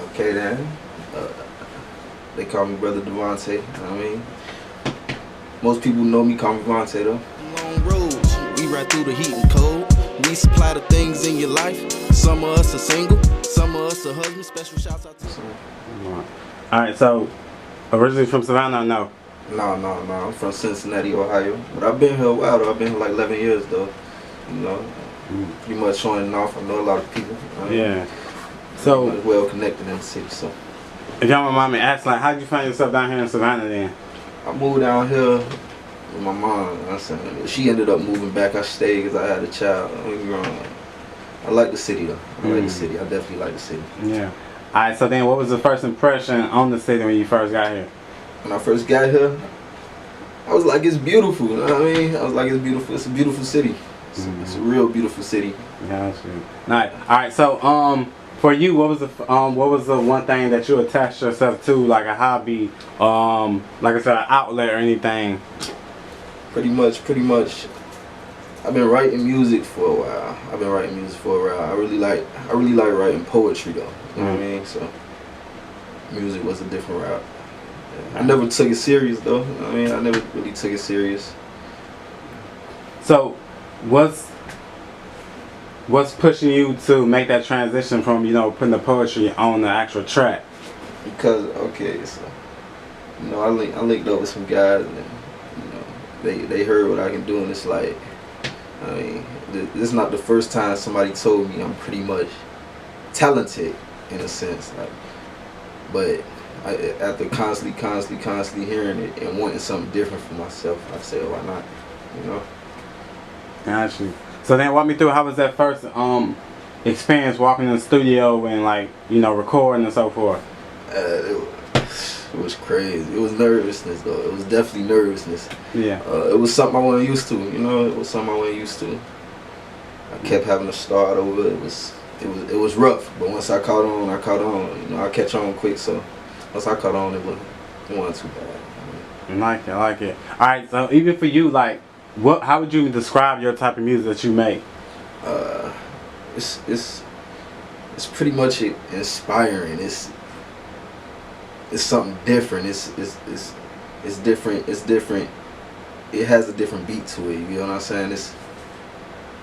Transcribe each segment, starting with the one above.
Okay then. Uh, they call me Brother Devonte. You know what I mean? Most people know me, call me Devonte though. Long roads, we ride through the heat and cold. We supply the things in your life. Some of us are single, some of us are husbands. Special shouts out to Alright, so originally from Savannah, no? No. I'm from Cincinnati, Ohio. But I've been here a while though. I've been here like 11 years though. You know, pretty much on and off. I know a lot of people. Yeah. So well connected in the city. So if y'all don't mind me asking, like, how did you find yourself down here in Savannah then? I moved down here with my mom. I said she ended up moving back. I stayed because I had a child. Don't get me wrong. I like the city though. I like the city. I definitely like the city. Yeah. Alright, so then what was the first impression on the city when you first got here? When I first got here, I was like, it's beautiful. You know what I mean? I was like, it's beautiful. It's a beautiful city. It's a real beautiful city. Gotcha. Nice. Alright, so for you, what was the one thing that you attached yourself to, like a hobby, like I said, an outlet or anything? Pretty much. I've been writing music for a while. I really like writing poetry though. You know what I mean? So music was a different route. Yeah. I never took it serious though. You know what I mean? I never really took it serious. So what's pushing you to make that transition from, you know, putting the poetry on the actual track? Because so you know, I linked up with some guys and you know they heard what I can do, and it's like, I mean, this is not the first time somebody told me I'm pretty much talented in a sense, like, but after constantly hearing it and wanting something different for myself, I said, why not? You know. Gotcha. So then walk me through, how was that first experience walking in the studio and, like, you know, recording and so forth? It was crazy. It was nervousness though. It was definitely nervousness. Yeah. It was something I wasn't used to. You know, it was something I wasn't used to. I kept having to start over. It was rough, but once I caught on. You know, I catch on quick. So once I caught on, it wasn't too bad. I like it. All right. So even for you, like, how would you describe your type of music that you make? It's pretty much inspiring. It's something different. It's different. It's different. It has a different beat to it. You know what I'm saying? It's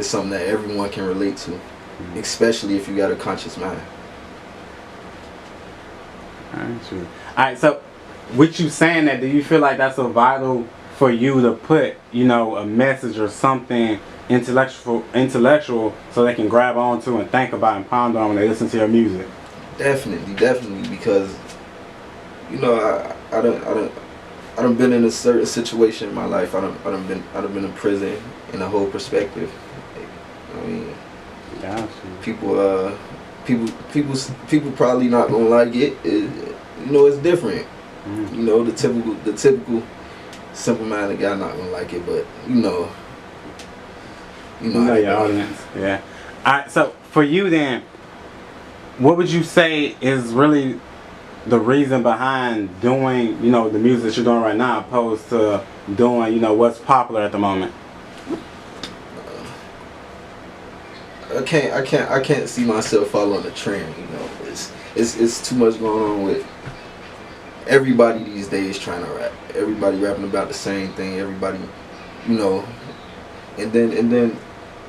something that everyone can relate to, especially if you got a conscious mind. Alright, so with you saying that, do you feel like that's a vital for you to put, you know, a message or something intellectual so they can grab onto and think about and ponder on when they listen to your music? Definitely, because you know, I done been in a certain situation in my life. I done been in prison in a whole perspective. I mean, people probably not gonna like it. You know, it's different. You know, the typical simple-minded guy not gonna like it, but you know your audience. Yeah. Alright, so for you then, what would you say is really the reason behind doing, you know, the music that you're doing right now, opposed to doing, you know, what's popular at the moment? I can't see myself following the trend. You know, it's too much going on with everybody these days trying to rap. Everybody rapping about the same thing. Everybody, you know, and then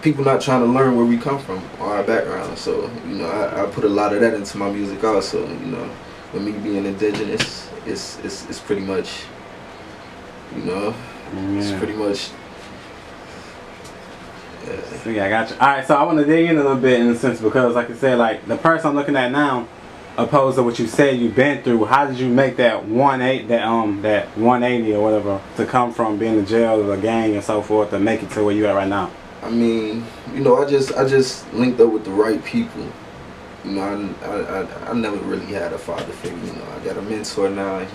people not trying to learn where we come from or our background. So you know, I put a lot of that into my music also. You know, with me being indigenous, it's pretty much, you know, it's pretty much. Yeah, I got you. Alright, so I want to dig in a little bit in a sense, because like I said, like the person I'm looking at now, opposed to what you said you've been through, how did you make that 180 or whatever to come from being in jail or a gang and so forth to make it to where you at right now? I mean, you know, I just linked up with the right people. You know, I never really had a father figure. You know, I got a mentor now, and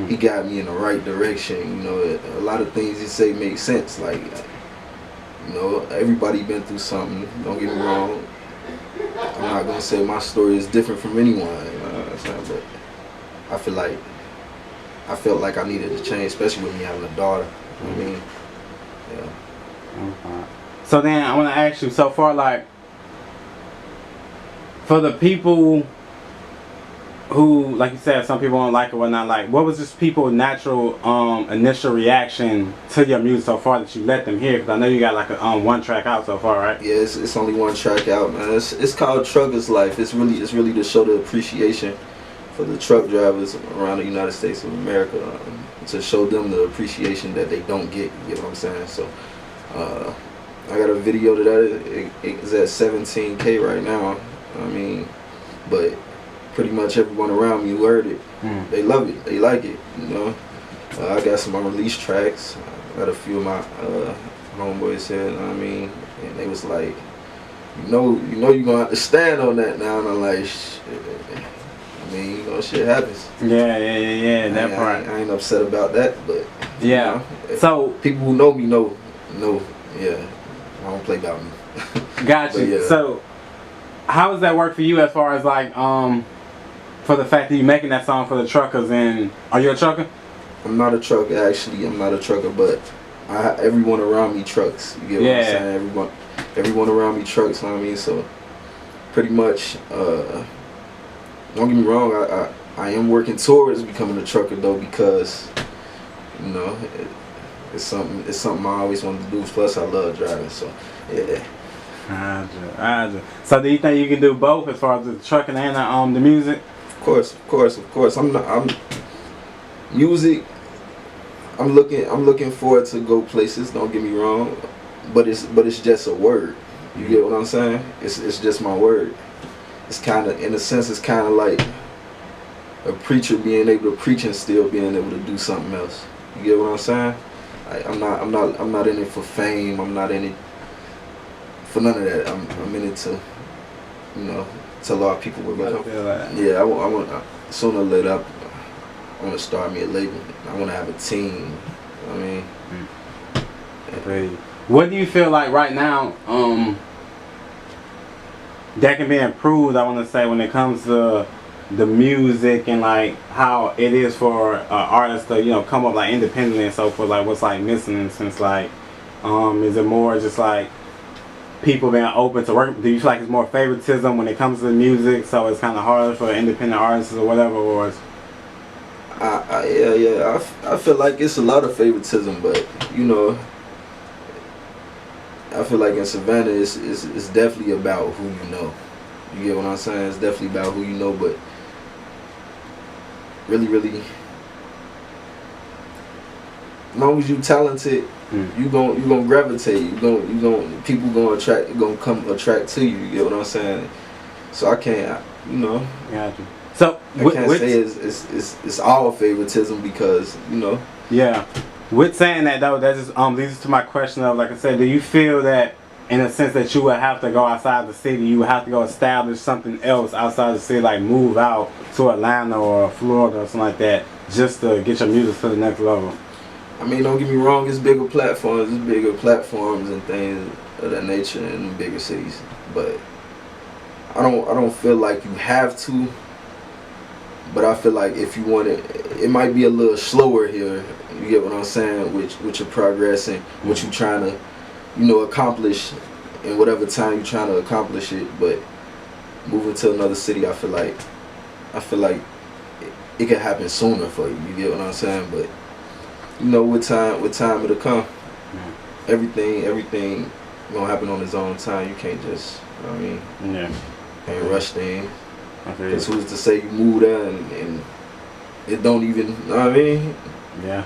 he got me in the right direction. You know, a lot of things he say make sense. Like, you know, everybody been through something. Don't get me wrong. I'm not gonna say my story is different from anyone. You know what I'm saying? But I felt like I needed to change, especially with me having a daughter. You know what I mean? Yeah. Okay. So then I want to ask you, so far, like, for the people who, like you said, some people don't like it or not like, what was just people's natural initial reaction to your music so far that you let them hear? Because I know you got like a one track out so far, right? Yeah, it's only one track out, man. It's called Trucker's Life. It's really to show the appreciation for the truck drivers around the United States of America, to show them the appreciation that they don't get. You know what I'm saying? So I got a video to that. It is at 17K right now. I mean, but pretty much everyone around me who heard it, they love it, they like it, you know. I got some unreleased tracks. I got a few of my homeboys here, you know what I mean, and they was like, you know you're gonna have to stand on that now, and I'm like, shit. I mean, you know, shit happens. Yeah, that part. I ain't upset about that, but yeah. You know, so people who know me know, yeah, I don't play about me. Got you. Yeah. So how does that work for you as far as like for the fact that you're making that song for the truckers? And are you a trucker? I'm not a trucker, actually. I'm not a trucker, but everyone around me trucks. You get what I'm saying? Everyone around me trucks. You know what I mean? So pretty much, don't get me wrong. I am working towards becoming a trucker though, because you know it's something I always wanted to do. Plus, I love driving. So yeah. So do you think you can do both as far as the trucking and the music? Of course. I'm music. I'm looking forward to go places. Don't get me wrong, but it's just a word. You get what I'm saying? It's just my word. It's kind of, in a sense, it's kind of like a preacher being able to preach and still being able to do something else. You get what I'm saying? I'm not in it for fame. I'm not in it for none of that. I'm in it to, you know, tell a lot of people we're going. Yeah, I want sooner or later. I want to start me a label. I want to have a team. You know what I mean? What do you feel like right now that can be improved? I want to say when it comes to the music and like how it is for artists to, you know, come up like independently and so forth. Like what's like missing in a sense, like is it more just like people being open to work? Do you feel like it's more favoritism when it comes to the music, so it's kind of harder for independent artists or whatever? Or is I feel like it's a lot of favoritism, but you know, I feel like in Savannah it's definitely about who you know. You get what I'm saying? It's definitely about who you know, but really, as long as you talented, you gonna gravitate. People gonna come attract to you. You get what I'm saying? So I can't, you know. Got you. So I can't say it's all favoritism, because you know. Yeah. With saying that though, that just leads to my question of, like I said, do you feel that in a sense that you would have to go outside the city, you would have to go establish something else outside the city, like move out to Atlanta or Florida or something like that, just to get your music to the next level? I mean, don't get me wrong, it's bigger platforms and things of that nature in bigger cities, but I don't feel like you have to. But I feel like if you want it might be a little slower here. You get what I'm saying? With your progress and what you're trying to, you know, accomplish in whatever time you're trying to accomplish it. But moving to another city, I feel like it could happen sooner for you. You get what I'm saying? But you know, with time it'll come. Everything gonna happen on its own time. You can't just, you know what I mean? Yeah. Can't rush things. Because who's to say you move there and it don't even, you know what I mean? Yeah.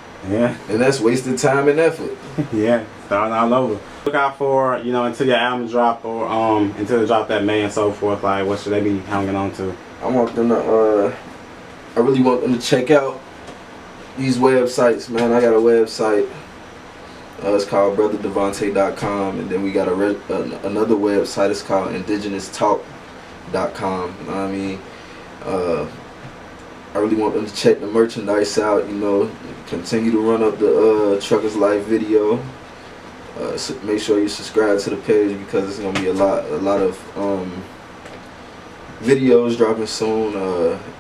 And that's wasted time and effort. Yeah, starting all over. Look out for, you know, until your album drop or until they drop that May and so forth. Like, what should they be hanging on to? I want them to, I really want them to check out these websites, man. I got a website. It's called brotherdevonte.com, and then we got another website. It's called indigenoustalk.com. You know what I mean? I really want them to check the merchandise out, you know, continue to run up the Trucker's Life video. So make sure you subscribe to the page, because it's gonna be a lot of videos dropping soon,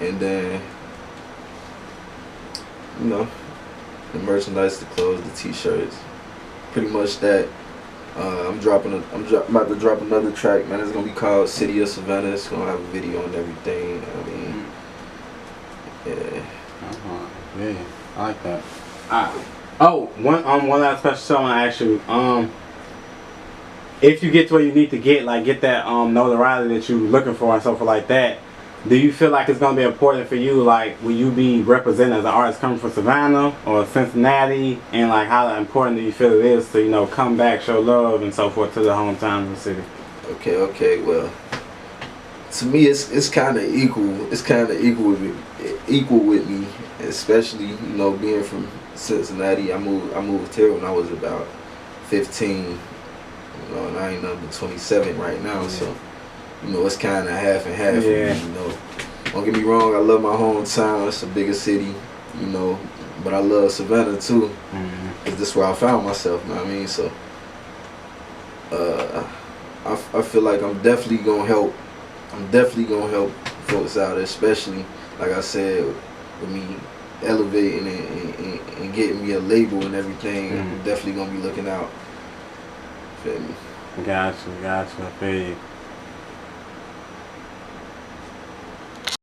and then, you know, the merchandise, the clothes, the t-shirts, pretty much that. I'm about to drop another track, man. It's gonna be called City of Savannah. It's gonna have a video and everything. I mean, Yeah, I like that. One last question I want to ask you. If you get to where you need to get, like get that notoriety that you're looking for and stuff like that, do you feel like it's gonna be important for you? Like, will you be represented as an artist coming from Savannah or Cincinnati, and like how important do you feel it is to come back, show love and so forth to the hometown of the city? Okay. Well, to me, it's kind of equal. It's kind of equal with me, especially being from Cincinnati. I moved here when I was about 15. And I ain't number 27 right now, Yeah. so it's kind of half and half. Yeah. For me, Don't get me wrong, I love my hometown. It's a bigger city, but I love Savannah too. Cause this is where I found myself. You know what I mean? So, I feel like I'm definitely gonna help. I'm definitely gonna help folks out, especially like I said, with me elevating and getting me a label and everything. I'm definitely gonna be looking out. Feel me? Gotcha. I feel you.